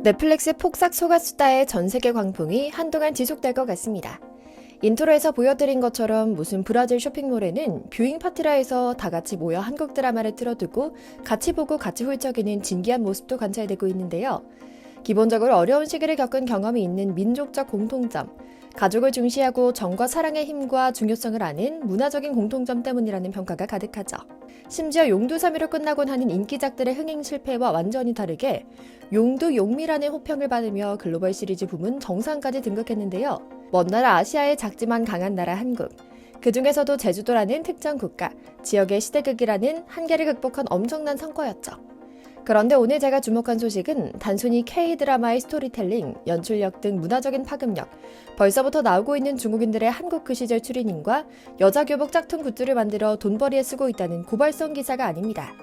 넷플릭스 폭삭 소가수다의 전세계 광풍이 한동안 지속될 것 같습니다. 인트로에서 보여드린 것처럼 무슨 브라질 쇼핑몰에는 뷰잉 파티라 해서 다 같이 모여 한국 드라마를 틀어두고 같이 보고 같이 훌쩍이는 진기한 모습도 관찰되고 있는데요. 기본적으로 어려운 시기를 겪은 경험이 있는 민족적 공통점, 가족을 중시하고 정과 사랑의 힘과 중요성을 아는 문화적인 공통점 때문이라는 평가가 가득하죠. 심지어 용두사미로 끝나곤 하는 인기작들의 흥행 실패와 완전히 다르게 용두 용미라는 호평을 받으며 글로벌 시리즈 부문 정상까지 등극했는데요. 먼 나라 아시아의 작지만 강한 나라 한국, 그 중에서도 제주도라는 특정 국가, 지역의 시대극이라는 한계를 극복한 엄청난 성과였죠. 그런데 오늘 제가 주목한 소식은 단순히 K-드라마의 스토리텔링, 연출력 등 문화적인 파급력, 벌써부터 나오고 있는 중국인들의 한국 그 시절 추리닝과 여자 교복 짝퉁 굿즈를 만들어 돈벌이에 쓰고 있다는 고발성 기사가 아닙니다.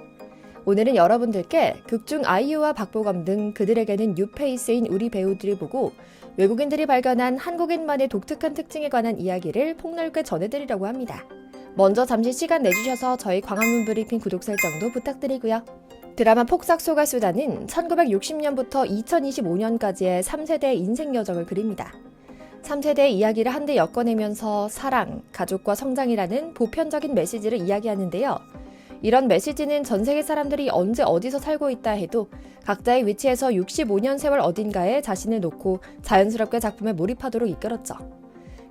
오늘은 여러분들께 극중 아이유와 박보검 등 그들에게는 뉴페이스인 우리 배우들을 보고 외국인들이 발견한 한국인만의 독특한 특징에 관한 이야기를 폭넓게 전해드리려고 합니다. 먼저 잠시 시간 내주셔서 저희 광화문 브리핑 구독 설정도 부탁드리고요. 드라마 폭삭 소가수다는 1960년부터 2025년까지의 3세대의 인생 여정을 그립니다. 3세대의 이야기를 한데 엮어내면서 사랑, 가족과 성장이라는 보편적인 메시지를 이야기하는데요. 이런 메시지는 전 세계 사람들이 언제 어디서 살고 있다 해도 각자의 위치에서 65년 세월 어딘가에 자신을 놓고 자연스럽게 작품에 몰입하도록 이끌었죠.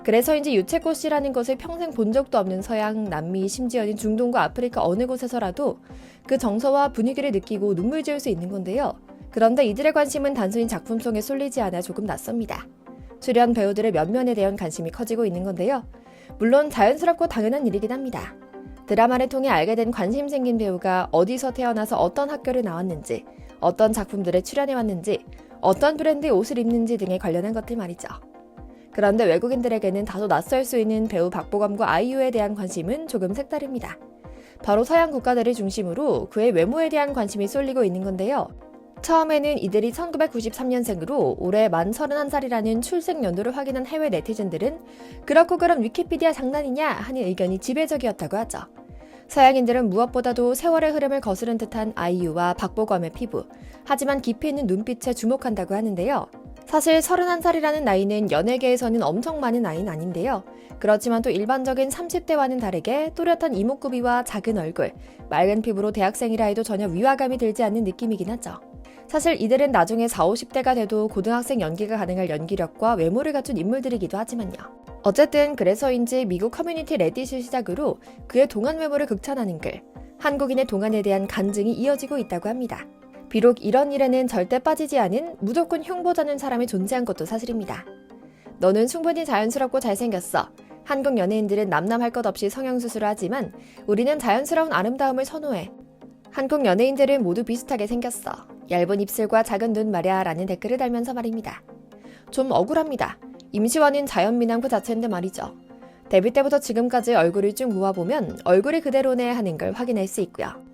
그래서인지 유채꽃이라는 것을 평생 본 적도 없는 서양, 남미, 심지어는 중동과 아프리카 어느 곳에서라도 그 정서와 분위기를 느끼고 눈물 지을 수 있는 건데요. 그런데 이들의 관심은 단순히 작품성에 쏠리지 않아 조금 낯섭니다. 출연 배우들의 면면에 대한 관심이 커지고 있는 건데요. 물론 자연스럽고 당연한 일이긴 합니다. 드라마를 통해 알게 된 관심 생긴 배우가 어디서 태어나서 어떤 학교를 나왔는지, 어떤 작품들에 출연해왔는지, 어떤 브랜드의 옷을 입는지 등에 관련한 것들 말이죠. 그런데 외국인들에게는 다소 낯설 수 있는 배우 박보검과 아이유에 대한 관심은 조금 색다릅니다. 바로 서양 국가들을 중심으로 그의 외모에 대한 관심이 쏠리고 있는 건데요. 처음에는 이들이 1993년생으로 올해 만 31살이라는 출생 연도를 확인한 해외 네티즌들은 그렇고 그럼 위키피디아 장난이냐 하는 의견이 지배적이었다고 하죠. 서양인들은 무엇보다도 세월의 흐름을 거스른 듯한 아이유와 박보검의 피부, 하지만 깊이 있는 눈빛에 주목한다고 하는데요. 사실 31살이라는 나이는 연예계에서는 엄청 많은 나이는 아닌데요. 그렇지만 또 일반적인 30대와는 다르게 또렷한 이목구비와 작은 얼굴, 맑은 피부로 대학생이라 해도 전혀 위화감이 들지 않는 느낌이긴 하죠. 사실 이들은 나중에 40, 50대가 돼도 고등학생 연기가 가능할 연기력과 외모를 갖춘 인물들이기도 하지만요. 어쨌든 그래서인지 미국 커뮤니티 레딧을 시작으로 그의 동안 외모를 극찬하는 글, 한국인의 동안에 대한 간증이 이어지고 있다고 합니다. 비록 이런 일에는 절대 빠지지 않은 무조건 흉보자는 사람이 존재한 것도 사실입니다. 너는 충분히 자연스럽고 잘생겼어. 한국 연예인들은 남남할 것 없이 성형수술을 하지만 우리는 자연스러운 아름다움을 선호해. 한국 연예인들은 모두 비슷하게 생겼어. 얇은 입술과 작은 눈 말야 라는 댓글을 달면서 말입니다. 좀 억울합니다. 임시완은 자연미남 그 자체인데 말이죠. 데뷔 때부터 지금까지 얼굴을 쭉 모아보면 얼굴이 그대로네 하는 걸 확인할 수 있고요.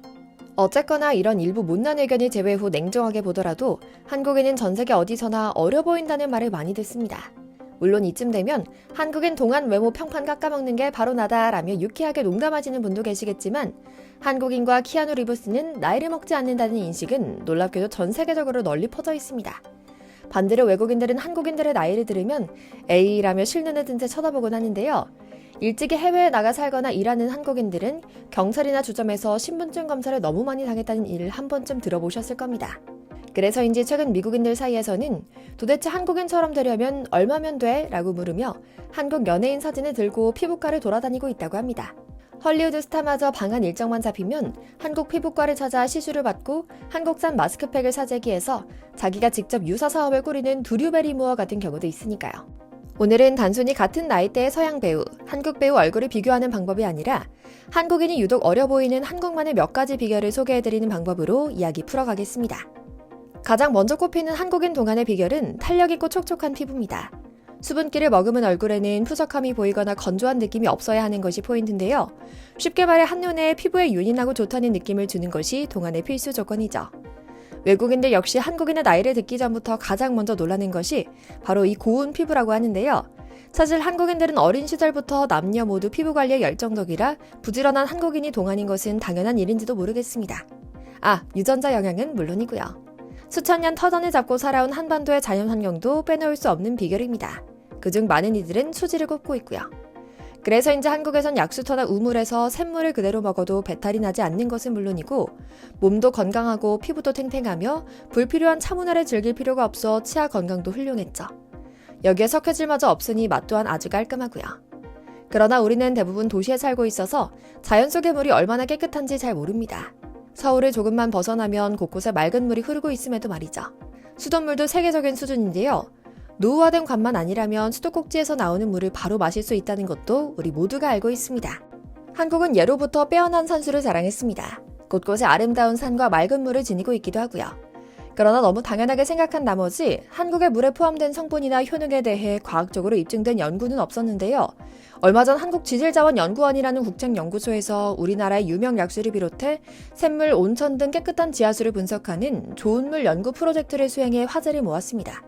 어쨌거나 이런 일부 못난 의견이 제외 후 냉정하게 보더라도 한국인은 전 세계 어디서나 어려 보인다는 말을 많이 듣습니다. 물론 이쯤 되면 한국인 동안 외모 평판 깎아먹는 게 바로 나다 라며 유쾌하게 농담하시는 분도 계시겠지만 한국인과 키아누 리브스는 나이를 먹지 않는다는 인식은 놀랍게도 전 세계적으로 널리 퍼져 있습니다. 반대로 외국인들은 한국인들의 나이를 들으면 에이라며 실눈을 든 채 쳐다보곤 하는데요. 일찍이 해외에 나가 살거나 일하는 한국인들은 경찰이나 주점에서 신분증 검사를 너무 많이 당했다는 일을 한 번쯤 들어보셨을 겁니다. 그래서인지 최근 미국인들 사이에서는 도대체 한국인처럼 되려면 얼마면 돼? 라고 물으며 한국 연예인 사진을 들고 피부과를 돌아다니고 있다고 합니다. 헐리우드 스타마저 방한 일정만 잡히면 한국 피부과를 찾아 시술을 받고 한국산 마스크팩을 사재기 해서 자기가 직접 유사 사업을 꾸리는 두류 베리모어 같은 경우도 있으니까요. 오늘은 단순히 같은 나이대의 서양 배우, 한국 배우 얼굴을 비교하는 방법이 아니라 한국인이 유독 어려 보이는 한국만의 몇 가지 비결을 소개해드리는 방법으로 이야기 풀어가겠습니다. 가장 먼저 꼽히는 한국인 동안의 비결은 탄력있고 촉촉한 피부입니다. 수분기를 머금은 얼굴에는 푸석함이 보이거나 건조한 느낌이 없어야 하는 것이 포인트인데요. 쉽게 말해 한눈에 피부에 윤이 나고 좋다는 느낌을 주는 것이 동안의 필수 조건이죠. 외국인들 역시 한국인의 나이를 듣기 전부터 가장 먼저 놀라는 것이 바로 이 고운 피부라고 하는데요. 사실 한국인들은 어린 시절부터 남녀 모두 피부 관리에 열정적이라 부지런한 한국인이 동안인 것은 당연한 일인지도 모르겠습니다. 유전자 영향은 물론이고요. 수천 년 터전을 잡고 살아온 한반도의 자연 환경도 빼놓을 수 없는 비결입니다. 그중 많은 이들은 수지를 꼽고 있고요. 그래서인지 한국에선 약수터나 우물에서 샘물을 그대로 먹어도 배탈이 나지 않는 것은 물론이고 몸도 건강하고 피부도 탱탱하며 불필요한 차문화를 즐길 필요가 없어 치아 건강도 훌륭했죠. 여기에 석회질마저 없으니 맛 또한 아주 깔끔하고요. 그러나 우리는 대부분 도시에 살고 있어서 자연 속의 물이 얼마나 깨끗한지 잘 모릅니다. 서울을 조금만 벗어나면 곳곳에 맑은 물이 흐르고 있음에도 말이죠. 수돗물도 세계적인 수준인데요. 노후화된 관만 아니라면 수도꼭지에서 나오는 물을 바로 마실 수 있다는 것도 우리 모두가 알고 있습니다. 한국은 예로부터 빼어난 산수를 자랑했습니다. 곳곳에 아름다운 산과 맑은 물을 지니고 있기도 하고요. 그러나 너무 당연하게 생각한 나머지 한국의 물에 포함된 성분이나 효능에 대해 과학적으로 입증된 연구는 없었는데요. 얼마 전 한국지질자원연구원이라는 국책연구소에서 우리나라의 유명 약수를 비롯해 샘물, 온천 등 깨끗한 지하수를 분석하는 좋은 물 연구 프로젝트를 수행해 화제를 모았습니다.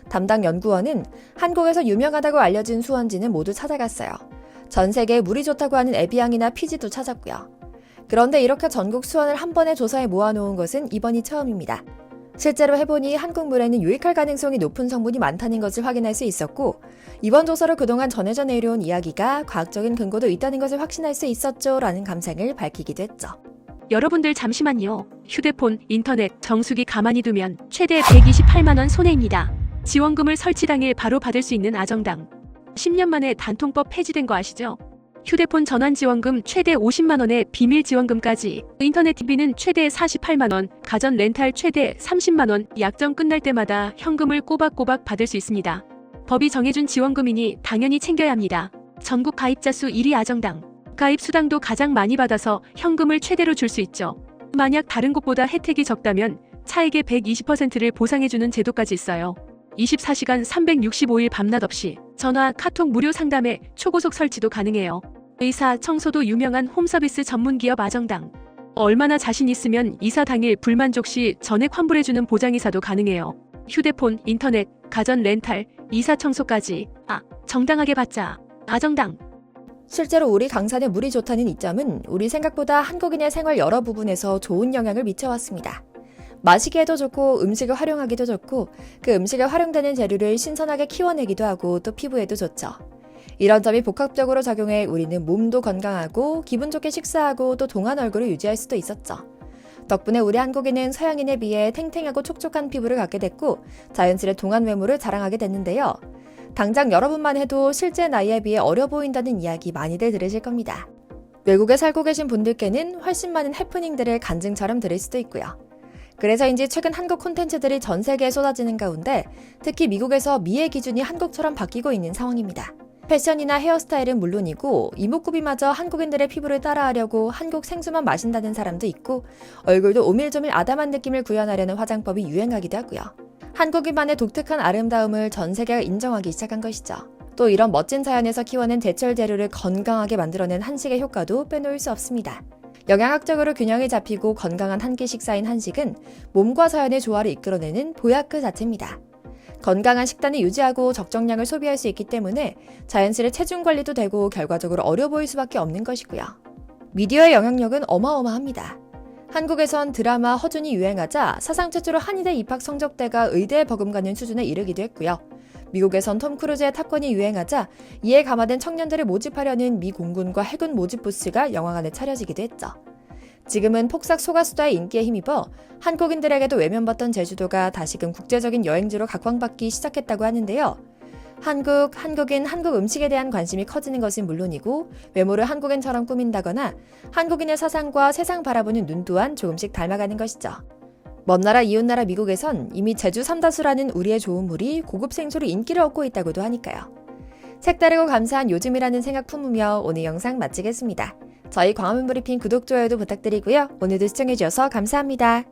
담당 연구원은 한국에서 유명하다고 알려진 수원지는 모두 찾아갔어요. 전 세계에 물이 좋다고 하는 에비앙이나 피지도 찾았고요. 그런데 이렇게 전국 수원을 한 번에 조사해 모아놓은 것은 이번이 처음입니다. 실제로 해보니 한국 물에는 유익할 가능성이 높은 성분이 많다는 것을 확인할 수 있었고 이번 조사로 그동안 전해져 내려온 이야기가 과학적인 근거도 있다는 것을 확신할 수 있었죠 라는 감상을 밝히기도 했죠. 여러분들 잠시만요. 휴대폰, 인터넷, 정수기 가만히 두면 최대 128만 원 손해입니다. 지원금을 설치당일 바로 받을 수 있는 아정당. 10년 만에 단통법 폐지된 거 아시죠? 휴대폰 전환 지원금 최대 50만 원에 비밀 지원금까지, 인터넷 TV는 최대 48만 원, 가전 렌탈 최대 30만 원, 약정 끝날 때마다 현금을 꼬박꼬박 받을 수 있습니다. 법이 정해준 지원금이니 당연히 챙겨야 합니다. 전국 가입자 수 1위 아정당. 가입 수당도 가장 많이 받아서 현금을 최대로 줄 수 있죠. 만약 다른 곳보다 혜택이 적다면 차액의 120%를 보상해주는 제도까지 있어요. 24시간 365일 밤낮 없이 전화, 카톡 무료 상담에 초고속 설치도 가능해요. 의사, 청소도 유명한 홈서비스 전문기업 아정당. 얼마나 자신 있으면 이사 당일 불만족 시 전액 환불해주는 보장이사도 가능해요. 휴대폰, 인터넷, 가전 렌탈, 이사 청소까지 정당하게 받자. 아정당. 실제로 우리 강산에 물이 좋다는 이점은 우리 생각보다 한국인의 생활 여러 부분에서 좋은 영향을 미쳐왔습니다. 마시기에도 좋고 음식을 활용하기도 좋고 그 음식에 활용되는 재료를 신선하게 키워내기도 하고 또 피부에도 좋죠. 이런 점이 복합적으로 작용해 우리는 몸도 건강하고 기분 좋게 식사하고 또 동안 얼굴을 유지할 수도 있었죠. 덕분에 우리 한국인은 서양인에 비해 탱탱하고 촉촉한 피부를 갖게 됐고 자연스레 동안 외모를 자랑하게 됐는데요. 당장 여러분만 해도 실제 나이에 비해 어려 보인다는 이야기 많이들 들으실 겁니다. 외국에 살고 계신 분들께는 훨씬 많은 해프닝들을 간증처럼 들을 수도 있고요. 그래서인지 최근 한국 콘텐츠들이 전 세계에 쏟아지는 가운데 특히 미국에서 미의 기준이 한국처럼 바뀌고 있는 상황입니다. 패션이나 헤어스타일은 물론이고 이목구비마저 한국인들의 피부를 따라하려고 한국 생수만 마신다는 사람도 있고 얼굴도 오밀조밀 아담한 느낌을 구현하려는 화장법이 유행하기도 하고요. 한국인만의 독특한 아름다움을 전 세계가 인정하기 시작한 것이죠. 또 이런 멋진 자연에서 키워낸 제철 재료를 건강하게 만들어낸 한식의 효과도 빼놓을 수 없습니다. 영양학적으로 균형이 잡히고 건강한 한 끼 식사인 한식은 몸과 자연의 조화를 이끌어내는 보약 그 자체입니다. 건강한 식단을 유지하고 적정량을 소비할 수 있기 때문에 자연스레 체중 관리도 되고 결과적으로 어려 보일 수밖에 없는 것이고요. 미디어의 영향력은 어마어마합니다. 한국에선 드라마 허준이 유행하자 사상 최초로 한의대 입학 성적대가 의대에 버금가는 수준에 이르기도 했고요. 미국에선 톰 크루즈의 탑건이 유행하자 이에 감화된 청년들을 모집하려는 미 공군과 해군 모집 부스가 영화관에 차려지기도 했죠. 지금은 폭삭 소가수다의 인기에 힘입어 한국인들에게도 외면받던 제주도가 다시금 국제적인 여행지로 각광받기 시작했다고 하는데요. 한국인, 한국 음식에 대한 관심이 커지는 것은 물론이고 외모를 한국인처럼 꾸민다거나 한국인의 사상과 세상 바라보는 눈 또한 조금씩 닮아가는 것이죠. 먼 나라 이웃나라 미국에선 이미 제주 삼다수라는 우리의 좋은 물이 고급 생수로 인기를 얻고 있다고도 하니까요. 색다르고 감사한 요즘이라는 생각 품으며 오늘 영상 마치겠습니다. 저희 광화문 브리핑 구독, 좋아요도 부탁드리고요. 오늘도 시청해주셔서 감사합니다.